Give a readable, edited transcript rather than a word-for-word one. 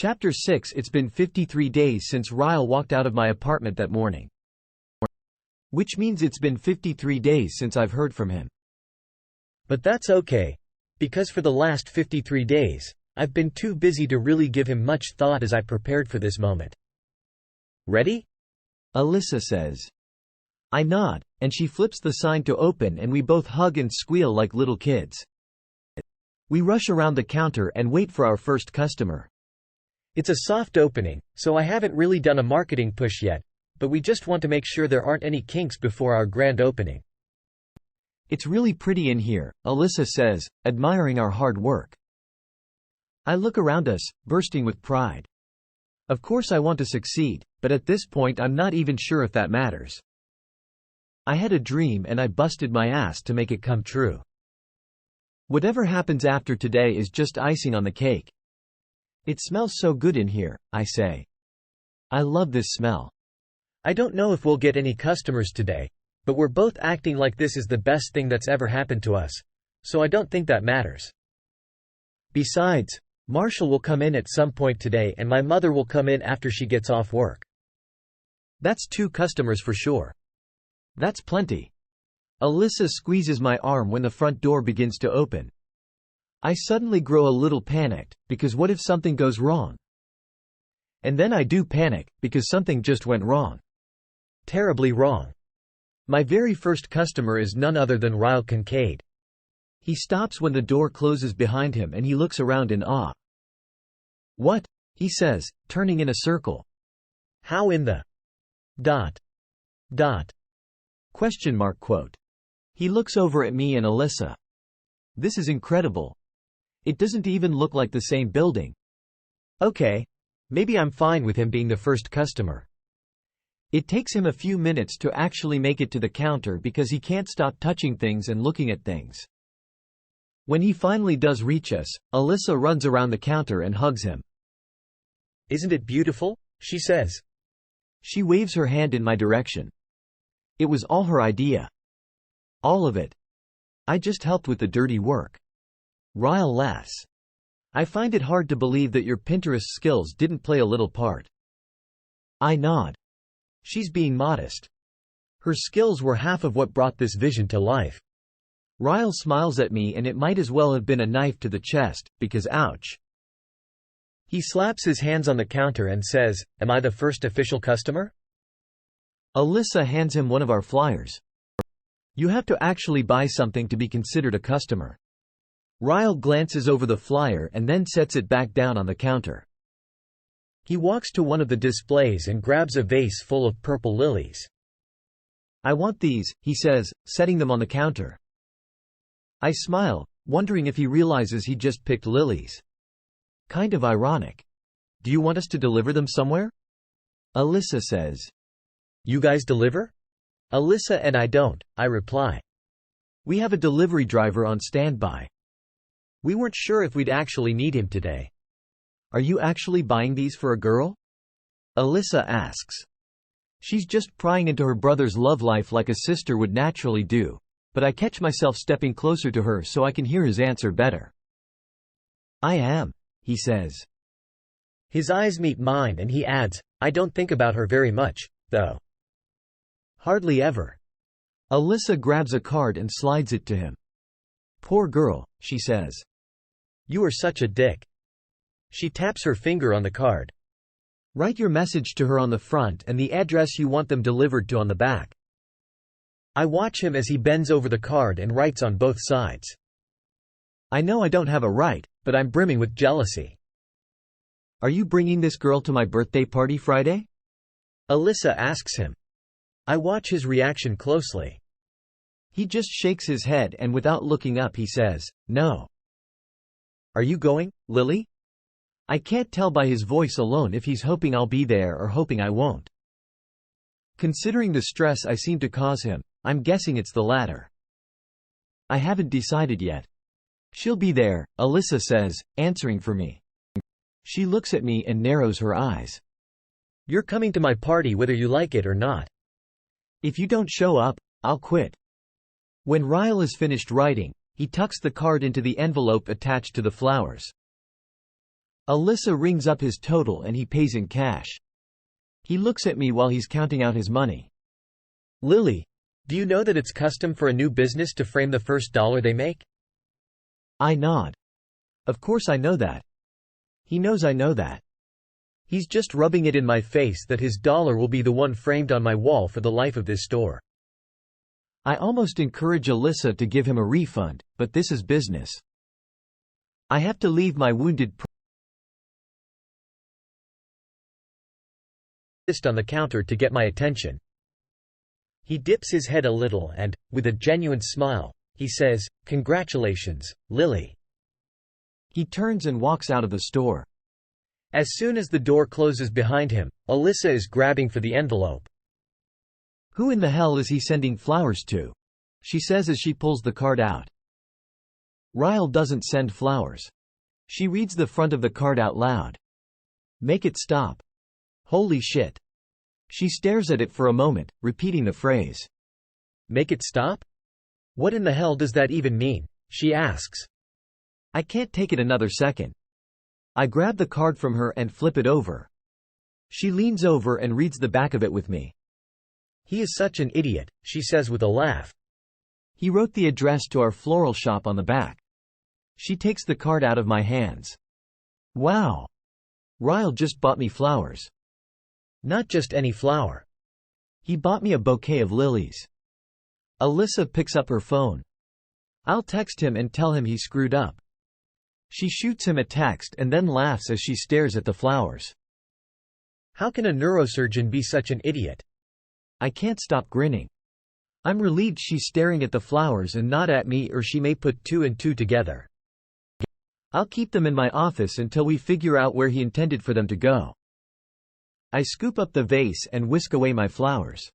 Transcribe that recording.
Chapter 6. It's been 53 days since Ryle walked out of my apartment that morning. Which means it's been 53 days since I've heard from him. But that's okay, because for the last 53 days, I've been too busy to really give him much thought as I prepared for this moment. Ready? Alyssa says. I nod, and she flips the sign to open and we both hug and squeal like little kids. We rush around the counter and wait for our first customer. It's a soft opening, so I haven't really done a marketing push yet, but we just want to make sure there aren't any kinks before our grand opening. It's really pretty in here, Alyssa says, admiring our hard work. I look around us, bursting with pride. Of course I want to succeed, but at this point I'm not even sure if that matters. I had a dream and I busted my ass to make it come true. Whatever happens after today is just icing on the cake. It smells so good in here, I say. I love this smell. I don't know if we'll get any customers today, but we're both acting like this is the best thing that's ever happened to us, so I don't think that matters. Besides, Marshall will come in at some point today and my mother will come in after she gets off work. That's 2 customers for sure. That's plenty. Alyssa squeezes my arm when the front door begins to open. I suddenly grow a little panicked, because what if something goes wrong? And then I do panic, because something just went wrong. Terribly wrong. My very first customer is none other than Ryle Kincaid. He stops when the door closes behind him and he looks around in awe. What? He says, turning in a circle. How in the... ... Question mark quote. He looks over at me and Alyssa. This is incredible. It doesn't even look like the same building. Okay. Maybe I'm fine with him being the first customer. It takes him a few minutes to actually make it to the counter because he can't stop touching things and looking at things. When he finally does reach us, Alyssa runs around the counter and hugs him. Isn't it beautiful? She says. She waves her hand in my direction. It was all her idea. All of it. I just helped with the dirty work. Ryle laughs. I find it hard to believe that your Pinterest skills didn't play a little part. I nod. She's being modest. Her skills were half of what brought this vision to life. Ryle smiles at me and it might as well have been a knife to the chest, because ouch. He slaps his hands on the counter and says, Am I the first official customer? Alyssa hands him one of our flyers. You have to actually buy something to be considered a customer. Ryle glances over the flyer and then sets it back down on the counter. He walks to one of the displays and grabs a vase full of purple lilies. I want these, he says, setting them on the counter. I smile, wondering if he realizes he just picked lilies. Kind of ironic. Do you want us to deliver them somewhere? Alyssa says. You guys deliver? Alyssa and I don't, I reply. We have a delivery driver on standby. We weren't sure if we'd actually need him today. Are you actually buying these for a girl? Alyssa asks. She's just prying into her brother's love life like a sister would naturally do, but I catch myself stepping closer to her so I can hear his answer better. I am, he says. His eyes meet mine and he adds, I don't think about her very much, though. Hardly ever. Alyssa grabs a card and slides it to him. Poor girl, she says. You are such a dick. She taps her finger on the card. Write your message to her on the front and the address you want them delivered to on the back. I watch him as he bends over the card and writes on both sides. I know I don't have a right, but I'm brimming with jealousy. Are you bringing this girl to my birthday party Friday? Alyssa asks him. I watch his reaction closely. He just shakes his head and without looking up he says, No. Are you going, Lily? I can't tell by his voice alone if he's hoping I'll be there or hoping I won't. Considering the stress I seem to cause him, I'm guessing it's the latter. I haven't decided yet. She'll be there, Alyssa says, answering for me. She looks at me and narrows her eyes. You're coming to my party whether you like it or not. If you don't show up, I'll quit. When Ryle is finished writing, he tucks the card into the envelope attached to the flowers. Alyssa rings up his total and he pays in cash. He looks at me while he's counting out his money. Lily, do you know that it's custom for a new business to frame the first dollar they make? I nod. Of course I know that. He knows I know that. He's just rubbing it in my face that his dollar will be the one framed on my wall for the life of this store. I almost encourage Alyssa to give him a refund, but this is business. I have to leave my wounded on the counter to get my attention. He dips his head a little and, with a genuine smile, he says, "Congratulations, Lily." He turns and walks out of the store. As soon as the door closes behind him, Alyssa is grabbing for the envelope. Who in the hell is he sending flowers to? She says as she pulls the card out. Ryle doesn't send flowers. She reads the front of the card out loud. Make it stop. Holy shit. She stares at it for a moment, repeating the phrase. Make it stop? What in the hell does that even mean? She asks. I can't take it another second. I grab the card from her and flip it over. She leans over and reads the back of it with me. He is such an idiot, she says with a laugh. He wrote the address to our floral shop on the back. She takes the card out of my hands. Wow. Ryle just bought me flowers. Not just any flower. He bought me a bouquet of lilies. Alyssa picks up her phone. I'll text him and tell him he screwed up. She shoots him a text and then laughs as she stares at the flowers. How can a neurosurgeon be such an idiot? I can't stop grinning. I'm relieved she's staring at the flowers and not at me, or she may put two and two together. I'll keep them in my office until we figure out where he intended for them to go. I scoop up the vase and whisk away my flowers.